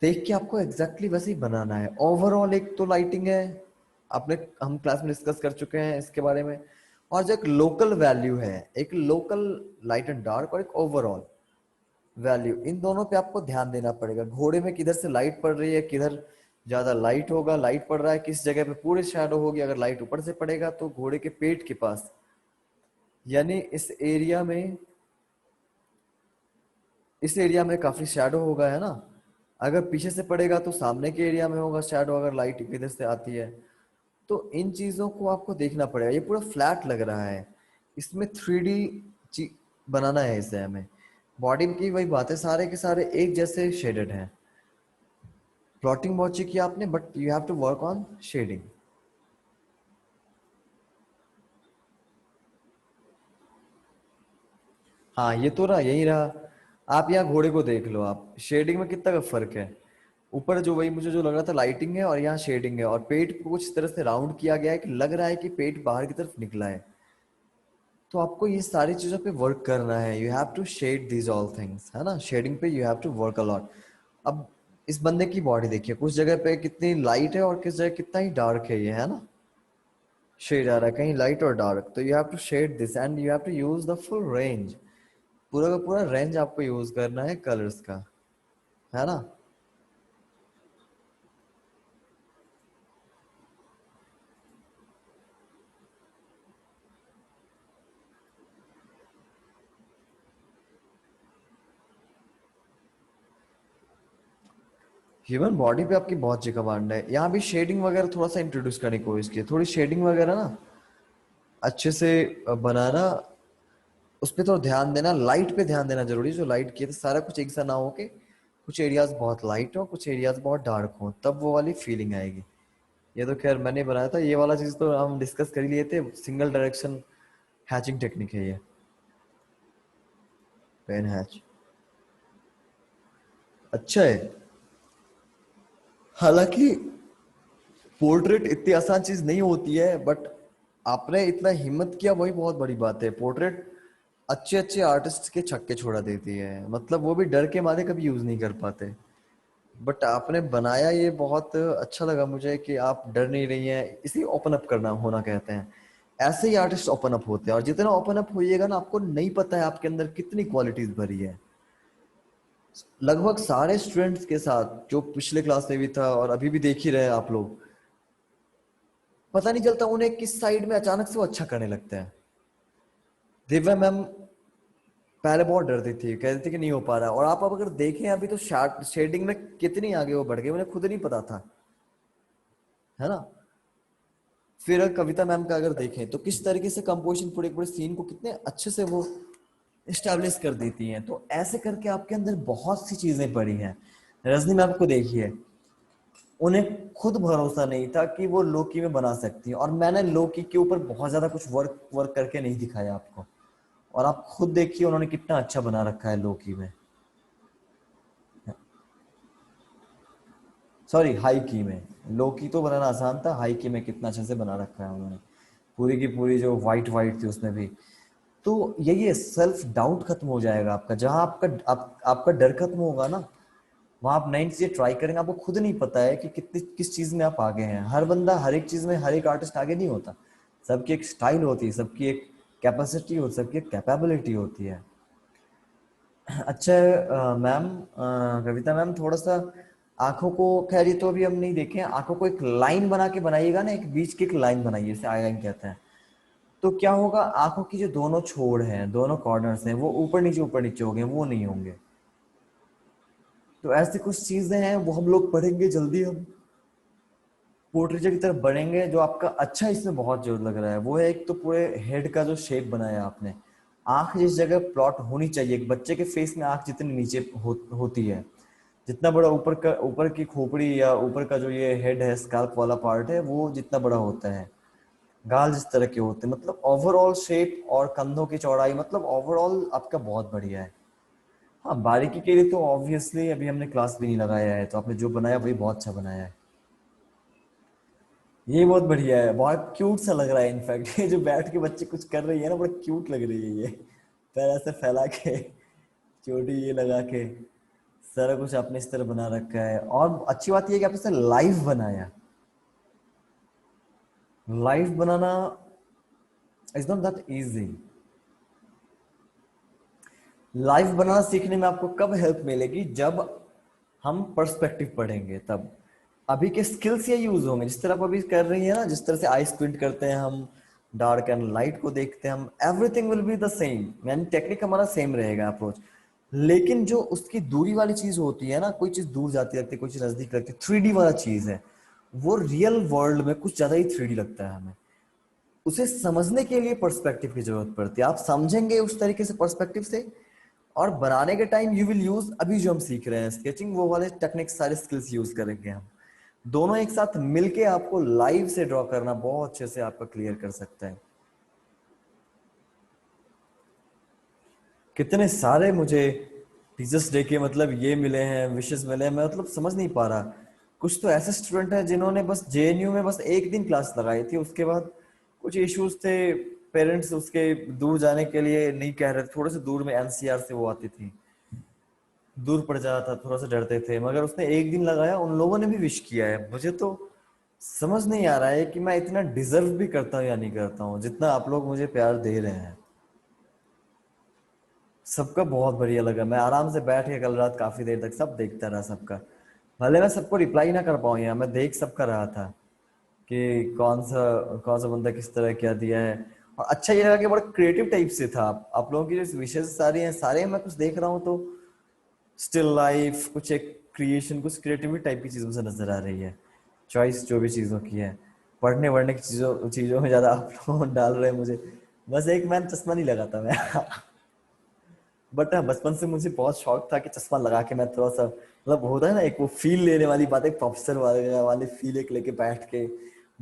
देख के आपको एग्जैक्टली वैसे ही बनाना है। ओवरऑल एक तो लाइटिंग है, आपने हम क्लास में डिस्कस कर चुके हैं इसके बारे में। और जो एक लोकल वैल्यू है, एक लोकल लाइट एंड डार्क, और एक ओवरऑल, वैल्यू, इन दोनों पे आपको ध्यान देना पड़ेगा। घोड़े में किधर से लाइट पड़ रही है, किधर ज्यादा लाइट होगा, लाइट पड़ रहा है किस जगह पे पूरे शैडो होगी। अगर लाइट ऊपर से पड़ेगा तो घोड़े के पेट के पास, यानी इस एरिया में काफी शैडो होगा, है ना। अगर पीछे से पड़ेगा तो सामने के एरिया में होगा शैडो, अगर लाइट इधर से आती है। तो इन चीजों को आपको देखना पड़ेगा। ये पूरा फ्लैट लग रहा है, इसमें 3D बनाना है इसे हमें। बॉडी की वही बात है, सारे के सारे एक जैसे शेडेड हैं। प्लॉटिंग बहुत अच्छी किया आपने, but you have to work on shading. हाँ ये तो रहा, यही रहा। आप यहाँ घोड़े को देख लो, आप शेडिंग में कितना का फर्क है। ऊपर जो वही मुझे जो लग रहा था लाइटिंग है, और यहाँ शेडिंग है, और पेट को कुछ इस तरह से राउंड किया गया है कि लग रहा है कि पेट बाहर की तरफ निकला है। तो आपको ये सारी चीजों पे वर्क करना है। You have to shade these all things, है ना। शेडिंग पे you have to work a lot. अब इस बंदे की बॉडी देखिए, कुछ जगह पे कितनी लाइट है और किस जगह कितना ही डार्क है ये, है ना। शेड आ रहा है कहीं लाइट और डार्क, तो you have to shade this and you have to use the full range. पूरा का पूरा रेंज आपको यूज करना है कलर्स का, है ना। ह्यूमन बॉडी पे आपकी बहुत जी कमांड है। यहाँ भी शेडिंग वगैरह थोड़ा सा इंट्रोड्यूस करने की कोशिश की, थोड़ी शेडिंग वगैरह ना अच्छे से बनाना। उस पर तो ध्यान देना, लाइट पे ध्यान देना जरूरी है। जो लाइट किए तो सारा कुछ एक सा ना हो के कुछ एरियाज बहुत लाइट हो, कुछ एरियाज बहुत डार्क हो, तब वो वाली फीलिंग आएगी। ये तो खैर मैंने बनाया था, ये वाला चीज तो हम डिस्कस कर ही लिए थे। सिंगल डायरेक्शन हैचिंग टेक्निक है ये, पेन हैच। अच्छा है। हालांकि पोर्ट्रेट इतनी आसान चीज नहीं होती है, बट आपने इतना हिम्मत किया वही बहुत बड़ी बात है। पोर्ट्रेट अच्छे अच्छे आर्टिस्ट के छक्के छोड़ा देती है, मतलब वो भी डर के मारे कभी यूज नहीं कर पाते। बट आपने बनाया, ये बहुत अच्छा लगा मुझे कि आप डर नहीं रही हैं। इसी ओपन अप करना होना कहते हैं। ऐसे ही आर्टिस्ट ओपन अप होते हैं, और जितना ओपन अप होइएगा ना, आपको नहीं पता है आपके अंदर कितनी क्वालिटीज भरी है। लगभग सारे स्टूडेंट्स के साथ, जो पिछले क्लास में भी था और अभी भी देख ही रहे हैं आप लोग, पता नहीं चलता उन्हें किस साइड में अचानक से वो अच्छा करने लगता है। दिव्या मैम पहले बहुत डरती थी, कहती थी कि नहीं हो पा रहा, और आप अब अगर देखें अभी तो शेडिंग में कितनी आगे वो बढ़ गई, उन्हें खुद नहीं पता था, है ना। फिर कविता मैम का अगर देखें तो किस तरीके से कंपोजिशन पूरे पूरे सीन को कितने अच्छे से वो इस्टेब्लिश कर देती हैं। तो ऐसे करके आपके अंदर बहुत सी चीजें पड़ी हैं। रजनी मैम को देखिए, उन्हें खुद भरोसा नहीं था कि वो लोकी में बना सकती है, और मैंने लोकी के ऊपर बहुत ज्यादा कुछ वर्क वर्क करके नहीं दिखाया आपको। और आप खुद देखिए उन्होंने कितना अच्छा बना रखा है लोकी में। सॉरी, हाई की में। लोकी तो बनाना आसान था, हाई की में कितना अच्छे से बना रखा है उन्होंने। पूरी की पूरी जो वाइट वाइट थी उसमें भी। तो यही है, सेल्फ डाउट खत्म हो जाएगा आपका। जहां आपका डर खत्म होगा ना, वहां आप नई चीजें ट्राई करेंगे। आपको खुद नहीं पता है कि कितनी किस चीज में आप आगे हैं। हर बंदा हर एक चीज में, हर एक आर्टिस्ट आगे नहीं होता। सबकी एक स्टाइल होती है, सबकी एक कैपेसिटी होती है, सबकी एक कैपेबिलिटी होती है। अच्छा मैम, कविता मैम, थोड़ा सा आंखों को, खैर ये तो अभी हम नहीं देखें, आंखों को एक लाइन बना के बनाइएगा ना, एक बीच की एक लाइन बनाइए, इसे आई लाइन कहते हैं। तो क्या होगा, आंखों की जो दोनों छोर हैं, दोनों कॉर्नर्स हैं, वो ऊपर नीचे हो गए, वो नहीं होंगे। तो ऐसी कुछ चीजें हैं, वो हम लोग पढ़ेंगे जल्दी। हम पोर्ट्रेचर की तरफ बढ़ेंगे। जो आपका अच्छा इसमें बहुत जोर लग रहा है वो है, एक तो पूरे हेड का जो शेप बनाया आपने। आंख जिस जगह प्लॉट होनी चाहिए, एक बच्चे के फेस में आंख जितनी नीचे होती है, जितना बड़ा ऊपर की खोपड़ी या ऊपर का जो ये हेड है, स्कैल्प वाला पार्ट है, वो जितना बड़ा होता है, गाल जिस तरह के होते हैं, मतलब ओवरऑल शेप और कंधों की चौड़ाई, मतलब ओवरऑल आपका बहुत बढ़िया है। हाँ, बारीकी के लिए तो ऑब्वियसली अभी हमने क्लास भी नहीं लगाया है, तो आपने जो बनाया वही बहुत अच्छा बनाया है। ये बहुत बढ़िया है, बहुत क्यूट सा लग रहा है। इनफैक्ट ये जो बैठ के बच्चे कुछ कर रही है ना, बड़ा क्यूट लग रही है ये। पैर ऐसे फैला के, चोटी ये लगा के, सारा कुछ आपने इस तरह बना रखा है। और अच्छी बात ये है कि आपने इसे लाइव बनाया। लाइव बनाना is not that easy. Life बनाना सीखने में आपको कब हेल्प मिलेगी? जब हम पर्सपेक्टिव पढ़ेंगे तब। अभी के स्किल्स ये यूज होंगे जिस तरह आप अभी कर रही है ना, जिस तरह से आई स्क्विंट करते हैं हम, डार्क एंड लाइट को देखते हैं हम, everything will be the same, यानी टेक्निक हमारा सेम रहेगा, अप्रोच। लेकिन जो उसकी दूरी वाली चीज होती है ना, कोई चीज दूर जाती लगती है, कोई चीज नजदीक लगती है, 3D वाला चीज है, वो रियल वर्ल्ड में कुछ ज्यादा ही 3D लगता है हमें। उसे समझने के लिए पर्सपेक्टिव की जरूरत पड़ती है। आप समझेंगे उस तरीके से पर्सपेक्टिव से, और बनाने के टाइम यू विल यूज अभी जो हम सीख रहे हैं स्केचिंग, वो वाले टेक्निक सारे स्किल्स यूज करेंगे हम। दोनों एक साथ मिलके आपको लाइव से ड्रॉ करना बहुत अच्छे से आपका क्लियर कर सकते हैं। कितने सारे मुझे टीचर्स डे के मतलब ये मिले हैं, विशेष मिले हैं, मैं मतलब समझ नहीं पा रहा। कुछ तो ऐसे स्टूडेंट हैं जिन्होंने बस जेएनयू में बस एक दिन क्लास लगाई थी, उसके बाद कुछ इश्यूज थे, पेरेंट्स उसके दूर जाने के लिए नहीं कह रहे थे, थोड़े से दूर में एनसीआर से वो आती थी, दूर पड़ जाता था, थोड़ा सा डरते थे, मगर उसने एक दिन लगाया, उन लोगों ने भी विश किया है। मुझे तो समझ नहीं आ रहा है कि मैं इतना डिजर्व भी करता हूँ या नहीं करता हूँ जितना आप लोग मुझे प्यार दे रहे हैं। सबका बहुत बढ़िया लगा, मैं आराम से बैठ के कल रात काफी देर तक सब देखता रहा सबका। भले मैं सबको रिप्लाई ना कर पाऊँ, यहाँ मैं देख सबका रहा था कि कौन सा बंदा किस तरह क्या दिया है। और अच्छा ये लगा कि बड़ा क्रिएटिव टाइप से था। आप लोगों की जो विशेष सारी हैं, सारे मैं कुछ देख रहा हूँ तो स्टिल लाइफ, कुछ एक क्रिएशन, कुछ क्रिएटिविटी टाइप की चीजों से नजर आ रही है। चॉइस जो भी चीजों की है, पढ़ने वढ़ने की चीजों चीजों में ज्यादा आप लोग डाल रहे हैं मुझे। बस एक मैंने चश्मा नहीं लगाता मैं बट हाँ, बचपन से मुझे बहुत शौक था कि चश्मा लगा के मैं थोड़ा सा, मतलब होता है ना एक वो फील लेने वाली बात, एक प्रोफेसर वाली फील एक लेके बैठ के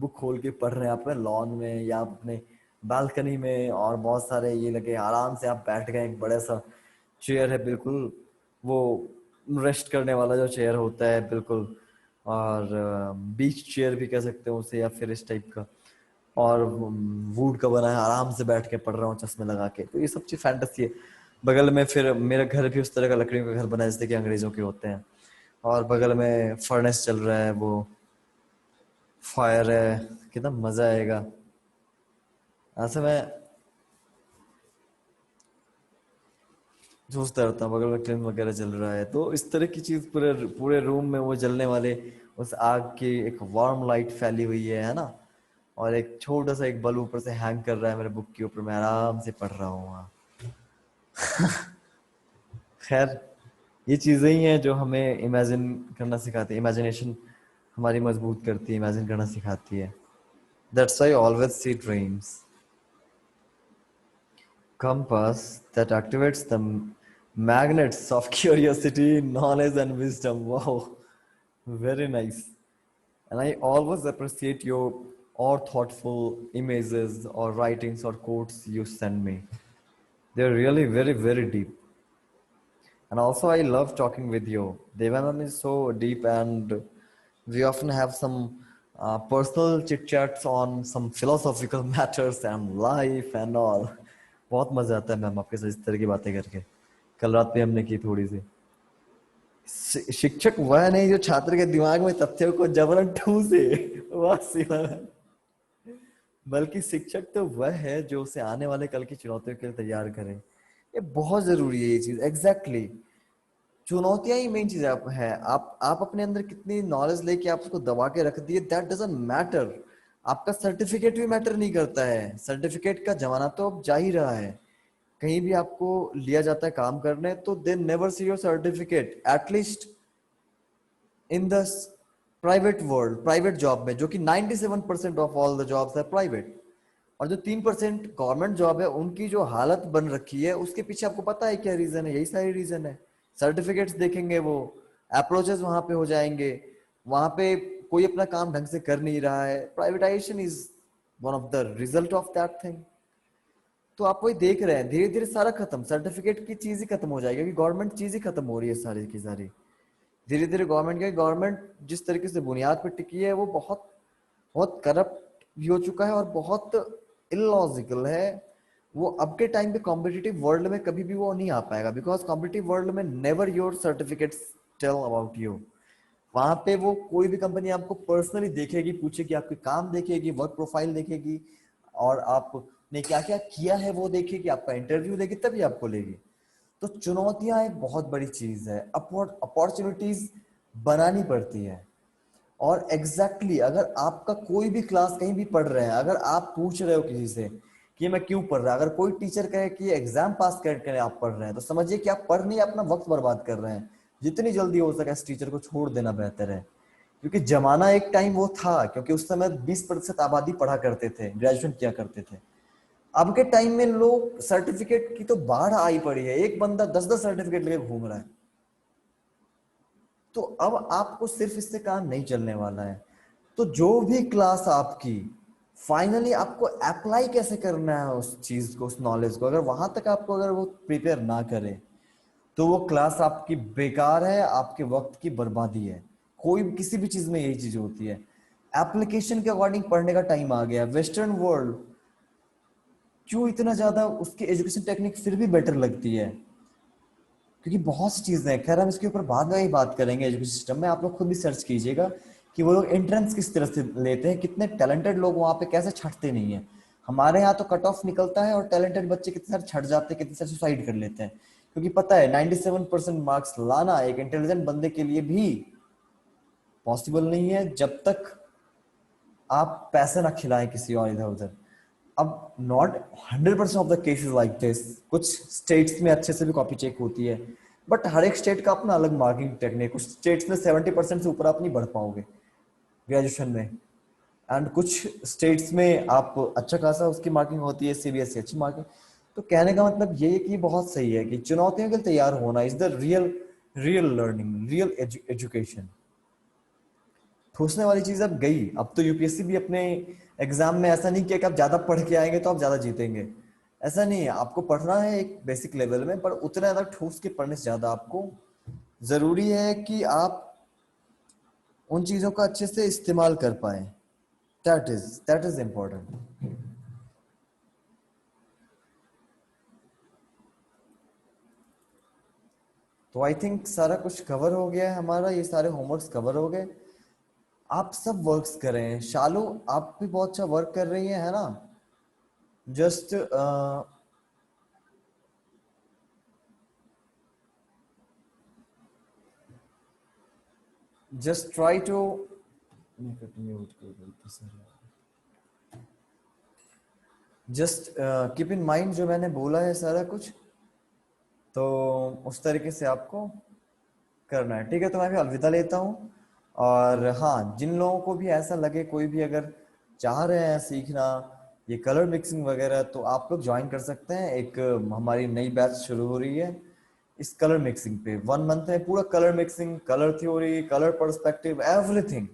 बुक खोल के पढ़ रहे हैं आप लॉन में या आप अपने बालकनी में, और बहुत सारे ये लगे आराम से आप बैठ गए, एक बड़ा सा चेयर है बिल्कुल, वो रेस्ट करने वाला जो चेयर होता है बिल्कुल, और बीच चेयर भी कह सकते हो उसे, या फिर इस टाइप का, और वुड का बना है, आराम से बैठ के पढ़ रहा हूँ चश्मे लगा के, तो ये सब चीज फैंटेसी है। बगल में फिर मेरा घर भी उस तरह का लकड़ियों का घर बना है जैसे कि अंग्रेजों के होते हैं, और बगल में फर्नेस चल रहा है, वो फायर है, कितना मजा आएगा। ऐसे मैं सोचता रहता हूँ, बगल में क्लिन वगैरह चल रहा है, तो इस तरह की चीज पूरे पूरे रूम में वो जलने वाले उस आग की एक वार्म लाइट फैली हुई है ना, और एक छोटा सा एक बल्ब ऊपर से हैंग कर रहा है मेरे बुक के ऊपर, मैं आराम से पढ़ रहा हूँ वहाँ। खैर, ये चीजें ही हैं जो हमें इमेजिन करना सिखाती है, इमेजिनेशन हमारी मजबूत करती है, इमेजिन करना सिखाती है। That's why always see dreams. Compass that activates the magnets of curiosity, knowledge, and wisdom. Wow, very nice. And I always appreciate your or thoughtful images or writings or quotes you send me. They're really very, very deep. And also, I love talking with you. Devanam is so deep, and we often have some personal chit chats on some philosophical matters and life and all. बहुत मजा आता है ma'am आपके साथ इस तरह की बातें करके। कल रात भी हमने की थोड़ी सी। शिक्षक वह नहीं जो छात्र के दिमाग में तथ्यों को जबरन ठूसे, वह सिवा, बल्कि शिक्षक तो वह है जो उसे आने वाले कल की चुनौतियों के लिए तैयार करे। ये बहुत जरूरी है ये चीज, एग्जैक्टली exactly। चुनौतियां ही मेन चीज है। आप अपने अंदर कितनी नॉलेज लेके आप उसको दबा के रख दिए, दैट डजंट मैटर। आपका सर्टिफिकेट भी मैटर नहीं करता है, सर्टिफिकेट का जमाना तो अब जा ही रहा है। कहीं भी आपको लिया जाता है काम करने तो they never see your certificate, at least in the private world, private job में, जो कि 97% ऑफ ऑल द जॉब्स है प्राइवेट। और जो 3% गवर्नमेंट जॉब है उनकी जो हालत बन रखी है, उसके पीछे आपको पता है क्या रीजन है? यही सारी रीजन है। सर्टिफिकेट्स देखेंगे वो, अप्रोचेस वहां पे हो जाएंगे, वहां पे कोई अपना काम ढंग से कर नहीं रहा है। Privatisation is one of the result of that thing. तो आप वही देख रहे हैं, धीरे धीरे सारा खत्म, सर्टिफिकेट की चीज ही खत्म हो जाएगी, क्योंकि गवर्नमेंट चीज ही खत्म हो रही है सारी की सारी। धीरे धीरे गवर्नमेंट जिस तरीके से बुनियाद पर टिकी है वो बहुत बहुत करप्ट भी हो चुका है और बहुत इलॉजिकल है। वो अब के टाइम पे कॉम्पिटिटिव वर्ल्ड में कभी भी वो नहीं आ पाएगा, बिकॉज कॉम्पिटिटिव वर्ल्ड में never your certificates tell about you. वहां पे वो कोई भी कंपनी आपको पर्सनली देखेगी, पूछेगी, आपके काम देखेगी, वर्क प्रोफाइल देखेगी, और आपने क्या क्या किया है वो देखेगी, आपका इंटरव्यू लेगी, तभी आपको लेगी। तो चुनौतियां एक बहुत बड़ी चीज है, अपॉर्चुनिटीज बनानी पड़ती है। और एग्जैक्टली अगर आपका कोई भी क्लास कहीं भी पढ़ रहे हैं, अगर आप पूछ रहे हो किसी से कि मैं क्यों पढ़ रहा, अगर कोई टीचर कहे कि एग्जाम पास करके आप पढ़ रहे हैं, तो समझिए कि आप पढ़ नहीं, अपना वक्त बर्बाद कर रहे हैं। जितनी जल्दी हो सके इस टीचर को छोड़ देना बेहतर है। क्योंकि जमाना एक टाइम वो था, क्योंकि उस समय 20% आबादी पढ़ा करते थे, ग्रेजुएशन किया करते थे। अब के टाइम में लोग सर्टिफिकेट की तो बाढ़ आई पड़ी है, एक बंदा 10-10 सर्टिफिकेट लेके घूम रहा है। तो अब आपको सिर्फ इससे काम नहीं चलने वाला है। तो जो भी क्लास आपकी, फाइनली आपको अप्लाई कैसे करना है उस चीज को, उस नॉलेज को, अगर वहां तक आपको अगर वो प्रिपेयर ना करे, तो वो क्लास आपकी बेकार है, आपके वक्त की बर्बादी है। कोई किसी भी चीज में यही चीज होती है। एप्लीकेशन के अकॉर्डिंग पढ़ने का टाइम आ गया। वेस्टर्न वर्ल्ड क्यों इतना ज्यादा उसकी एजुकेशन टेक्निक फिर भी बेटर लगती है? क्योंकि बहुत सी चीजें हैं, खैर हम इसके ऊपर बाद में ही बात करेंगे। एजुकेशन सिस्टम में आप लोग खुद भी सर्च कीजिएगा कि वो लोग एंट्रेंस किस तरह से लेते हैं, कितने टैलेंटेड लोग वहां पे कैसे छटते नहीं है। हमारे यहाँ तो कट ऑफ निकलता है और टैलेंटेड बच्चे कितने सारे छट जाते हैं, कितने सारे सुसाइड कर लेते हैं। क्योंकि पता है 97% मार्क्स लाना एक इंटेलिजेंट बंदे के लिए भी पॉसिबल नहीं है, जब तक आप पैसे ना खिलाएं किसी और इधर उधर। अब not 100% of the cases like this, कुछ स्टेट्स में अच्छे से भी कॉपी चेक होती है, बट हर एक स्टेट का अपना अलग मार्किंग टेक्निक। कुछ स्टेट्स में 70% से ऊपर आप नहीं बढ़ पाओगे ग्रेजुएशन में, एंड कुछ स्टेट्स में आप अच्छा खासा उसकी मार्किंग होती है, सीबीएसई अच्छी मार्किंग। तो कहने का मतलब ये है कि बहुत सही है कि चुनौतियों के लिए तैयार होना is the real real learning, real education. ठूसने वाली चीज अब गई। अब तो यूपीएससी भी अपने एग्जाम में ऐसा नहीं किया कि आप ज्यादा पढ़ के आएंगे तो आप ज्यादा जीतेंगे। ऐसा नहीं है, आपको पढ़ना है एक बेसिक लेवल में, पर उतना ज्यादा ठूस के पढ़ने से ज्यादा आपको जरूरी है कि आप उन चीजों का अच्छे से इस्तेमाल कर पाए। That is important. तो आई थिंक सारा कुछ कवर हो गया है हमारा, ये सारे होमवर्क्स कवर हो गए। आप सब वर्क्स करें। शालू आप भी बहुत अच्छा वर्क कर रही है ना? Just just try to just keep in mind जो मैंने बोला है सारा कुछ, तो उस तरीके से आपको करना है। ठीक है, तो मैं भी अलविदा लेता हूँ। और हाँ, जिन लोगों को भी ऐसा लगे, कोई भी अगर चाह रहे हैं सीखना ये कलर मिक्सिंग वगैरह, तो आप लोग ज्वाइन कर सकते हैं। एक हमारी नई बैच शुरू हो रही है इस कलर मिक्सिंग पे। 1 मंथ में पूरा colour mixing, colour theory, colour perspective, everything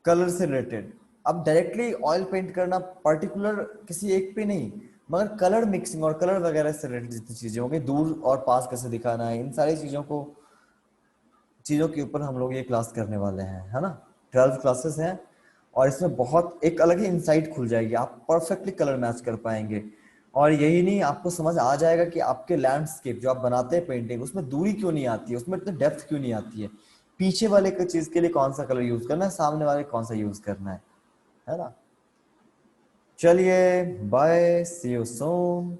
colour से रिलेटेड। अब डायरेक्टली ऑयल पेंट करना पर्टिकुलर किसी एक पे नहीं, मगर कलर मिक्सिंग और कलर वगैरह से रिलेटेड जितनी चीजें होंगी, दूर और पास कैसे दिखाना है, इन सारी चीजों के ऊपर हम लोग ये क्लास करने वाले हैं, है ना। 12 क्लासेस हैं और इसमें बहुत एक अलग ही इंसाइट खुल जाएगी, आप परफेक्टली कलर मैच कर पाएंगे। और यही नहीं, आपको समझ आ जाएगा कि आपके लैंडस्केप जो आप बनाते हैं पेंटिंग, उसमें दूरी क्यों नहीं आती है, उसमें इतनी डेप्थ क्यों नहीं आती है, पीछे वाले की चीज के लिए कौन सा कलर यूज करना है, सामने वाले कौन सा यूज करना है ना। चलिए बाय, सी यू सून।